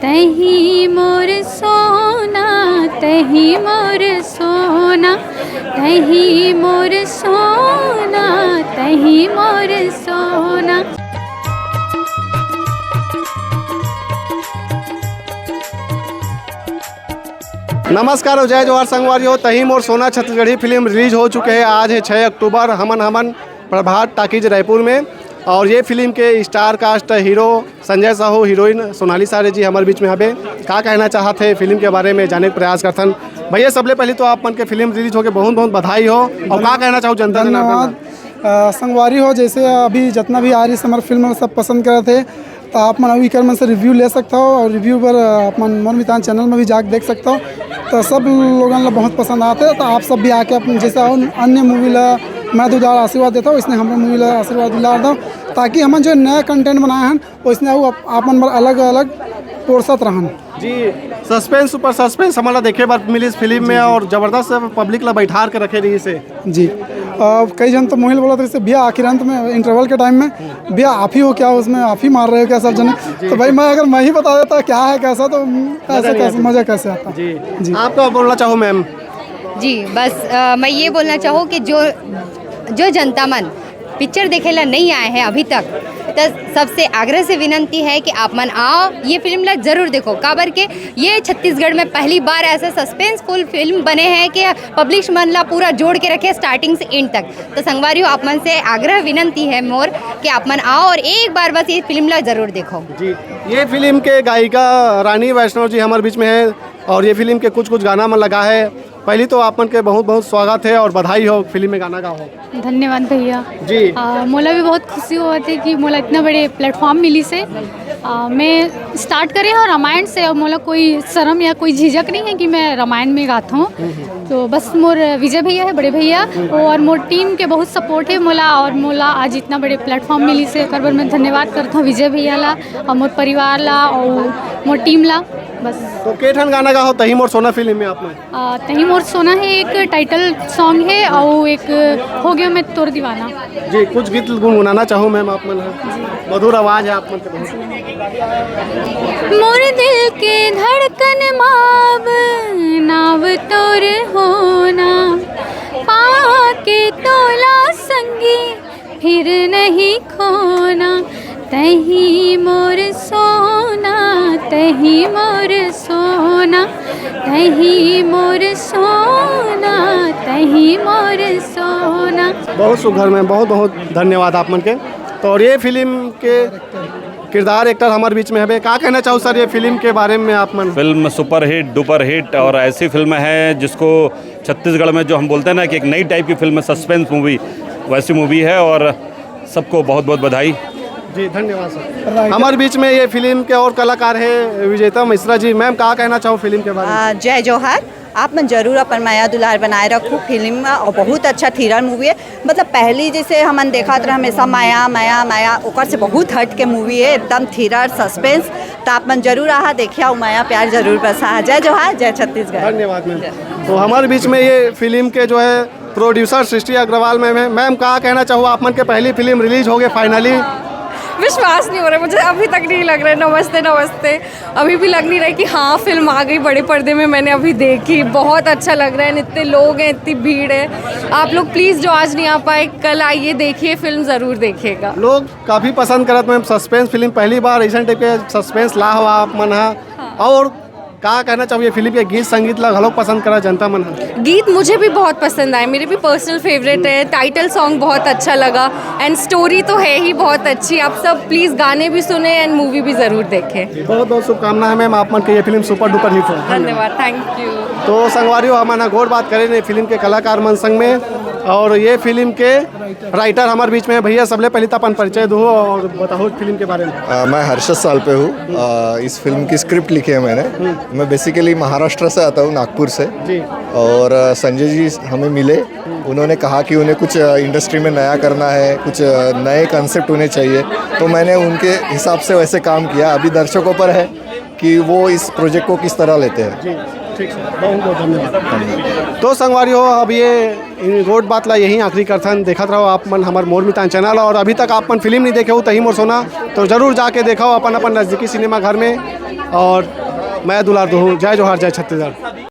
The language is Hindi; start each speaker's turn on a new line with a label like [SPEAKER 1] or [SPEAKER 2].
[SPEAKER 1] तही मोर सोना, तही मोर सोना, तही मोर सोना, तही मोर सोना।
[SPEAKER 2] नमस्कार और जय जोहार संगवारियों। तहीम और सोना छत्तीसगढ़ी फिल्म रिलीज हो चुके हैं। आज है 6 अक्टूबर। हमन हमन प्रभात टाकीज रायपुर में। और ये फिल्म के star cast hero Sanjay Sahu, heroine Sonali सारे जी हमारे बीच में हबे। का कहना चाहते हैं फिल्म के बारे में जाने का प्रयास करथन। भैया सबले पहले तो आप मन के फिल्म रिलीज होके बहुत बहुत बधाई हो। और का कहना चाहो जनता
[SPEAKER 3] धन्यवाद संगवारी हो। जैसे अभी जितना भी आ रही हमारे फिल्म सब पसंद कर रहे थे, तो आप मन अभी मन से रिव्यू ले सकता हो और रिव्यू पर आप मन मितान चैनल में भी जाकर देख सकता हो। तो सब लोगों को बहुत पसंद आते हैं। तो आप सब भी आके अपने जैसे अन्य मूवी ला मैं तो ज़्यादा आशीर्वाद देता हूँ, इसने हमारे मूवी ला आशीर्वाद दिला दो, ताकि हम जो नया कंटेंट बनाए हैं वो इसने आप मन अलग अलग पोर्सत रहन
[SPEAKER 2] जी। सस्पेंस सुपर सस्पेंस हमारा देखे बार मिली इस फिल्म में और जबरदस्त पब्लिक ला बैठार के रखे रही से
[SPEAKER 3] जी। कई जन तो मोहिल बोला था भैया आखिर अंत में इंटरवल के टाइम में भैया आप ही हो क्या, उसमें आप ही मार रहे हो क्या सब जने। तो भाई मैं ही बता देता क्या है कैसा, तो कैसे मज़ा कैसे आता
[SPEAKER 2] जी। जी आप क्या बोलना चाहो मैम?
[SPEAKER 4] जी बस मैं ये बोलना चाहूँ कि जो जनता मन पिक्चर देखे ला नहीं आए हैं अभी तक, तो सबसे आग्रह से विनती है कि आप मन आओ, ये फिल्म ला ज़रूर देखो। काबर के ये छत्तीसगढ़ में पहली बार ऐसा सस्पेंसफुल फिल्म बने हैं कि पब्लिक मन ला पूरा जोड़ के रखे स्टार्टिंग से एंड तक। तो संगवारियों आप मन से आग्रह विनती है मोर कि आप मन आओ और एक बार बस ये फिल्म ला ज़रूर देखो।
[SPEAKER 2] जी। ये फिल्म के गायिका रानी वैष्णव जी हमारे बीच में है और ये फिल्म के कुछ गाना में लगा है। पहली तो आप मन के बहुत बहुत स्वागत है और बधाई हो फिल्म में गाना गा हो।
[SPEAKER 1] धन्यवाद भैया
[SPEAKER 2] जी।
[SPEAKER 1] मोला भी बहुत खुशी हुआ थे कि मोला इतना बड़े प्लेटफॉर्म मिली से। मैं स्टार्ट करे और रामायण से, और मोला कोई शर्म या कोई झिझक नहीं है कि मैं रामायण में गाता हूँ। तो बस मोर विजय भैया है, बड़े भैया, और मोर टीम के बहुत सपोर्ट है मोला। और मोला आज इतना बड़े प्लेटफॉर्म मिली से कर मैं धन्यवाद करता हूँ विजय भैया ला और मोर परिवार ला और मोर टीम ला। बस
[SPEAKER 2] तो केठन गाना गा हो तहीम और सोना फिल्म में आपने?
[SPEAKER 1] तहीम और सोना है, एक टाइटल सॉन्ग है और एक हो गया मैं तोर दीवाना।
[SPEAKER 2] जी कुछ गीत गुनगुनाना चाहूँ मैम आप मन? मधुर आवाज़ है आप मन के।
[SPEAKER 1] मोर दिल के धड़कन माव नाव तोर होना, पाके तोला संगी फिर नहीं खोना। तही मोर सोना, तही मोर सोना, तही मोर सोना, तही मोर सोना।
[SPEAKER 2] बहुत सुघर में बहुत बहुत धन्यवाद आप मन के। तो और ये फिल्म के किरदार एक्टर हमारे बीच में है। क्या कहना चाहूँ सर ये फिल्म के बारे में आप मन?
[SPEAKER 5] Film super hit duper hit और ऐसी फिल्म है जिसको छत्तीसगढ़ में जो हम बोलते हैं ना कि एक नई टाइप की फिल्म है, सस्पेंस मूवी, वैसी मूवी है। और सबको बहुत बहुत बधाई।
[SPEAKER 2] जी धन्यवाद सर। हमारे बीच में ये फिल्म के और कलाकार है विजेता मिश्रा जी। मैम क्या कहना चाहूँ फिल्म के बारे में?
[SPEAKER 6] जय जोहार। आप मन जरूर अपन माया दुलार बनाए रखो फिल्म, और बहुत अच्छा थ्रिलर मूवी है। मतलब पहली जैसे हमन देखा था हमेशा माया माया माया, ओकर से बहुत हट के मूवी है, एकदम थ्रिलर सस्पेंस। तो आप मन जरूर आहा देखिए, माया प्यार जरूर बसा। जय जोहार, जय छत्तीसगढ़।
[SPEAKER 2] धन्यवाद मैम। तो हमारे बीच में ये फिल्म के जो है प्रोड्यूसर सृष्टि अग्रवाल मैम है। मैम क्या कहना चाहूँ आप मन के पहली फिल्म रिलीज हो गई फाइनली?
[SPEAKER 7] विश्वास नहीं हो रहा, मुझे अभी तक नहीं लग रहा है। नमस्ते नमस्ते। अभी भी लग नहीं रहा है कि हाँ फिल्म आ गई बड़े पर्दे में। मैंने अभी देखी, बहुत अच्छा लग रहा है। इतने लोग हैं, इतनी भीड़ है। आप लोग प्लीज़ जो आज नहीं आ पाए कल आइए, देखिए फिल्म ज़रूर देखिएगा।
[SPEAKER 2] लोग काफ़ी पसंद करत मैम सस्पेंस फिल्म, पहली बार ऐसा टाइप के सस्पेंस ला हो आप मन है। और क्या कहना चाहिए फिल्म के गीत संगीत ला घलो पसंद करा जनता मन है?
[SPEAKER 7] गीत मुझे भी बहुत पसंद आए, मेरे भी पर्सनल फेवरेट है। टाइटल सॉन्ग बहुत अच्छा लगा एंड स्टोरी तो है ही बहुत अच्छी। आप सब प्लीज़ गाने भी सुने एंड मूवी भी ज़रूर देखें।
[SPEAKER 2] बहुत बहुत शुभकामनाएं है मैम आप मन के ये फिल्म सुपर डुपर हिट हो।
[SPEAKER 7] धन्यवाद, थैंक यू।
[SPEAKER 2] तो संगवारियों हमारा गौर बात करें नहीं फिल्म के कलाकार मन संग में, और ये फिल्म के राइटर हमारे बीच में है। भैया सबले पहले तो अपन परिचय दो और बताओ फिल्म के बारे में।
[SPEAKER 8] मैं हर्षद साल पे हूँ। इस फिल्म की स्क्रिप्ट लिखी है मैंने। मैं बेसिकली महाराष्ट्र से आता हूँ, नागपुर से।
[SPEAKER 2] जी।
[SPEAKER 8] और संजय जी हमें मिले, उन्होंने कहा कि उन्हें कुछ इंडस्ट्री में नया करना है, कुछ नए कंसेप्ट होने चाहिए। तो मैंने उनके हिसाब से वैसे काम किया। अभी दर्शकों पर है कि वो इस प्रोजेक्ट को किस तरह लेते हैं।
[SPEAKER 2] ठीक है, बहुत बहुत धन्यवाद। तो संगवारी हो, अब ये रोड बात ला यही आखिरी करथन। देखत रहो आप मन हमार मोर मितान चैनल, और अभी तक आप मन फिल्म नहीं देखे हो तही मोर सोना, तो ज़रूर जाके देखो अपन अपन नज़दीकी सिनेमा घर में। और मैं दुलार दूँ। जय जोहार, जय छत्तीसगढ़।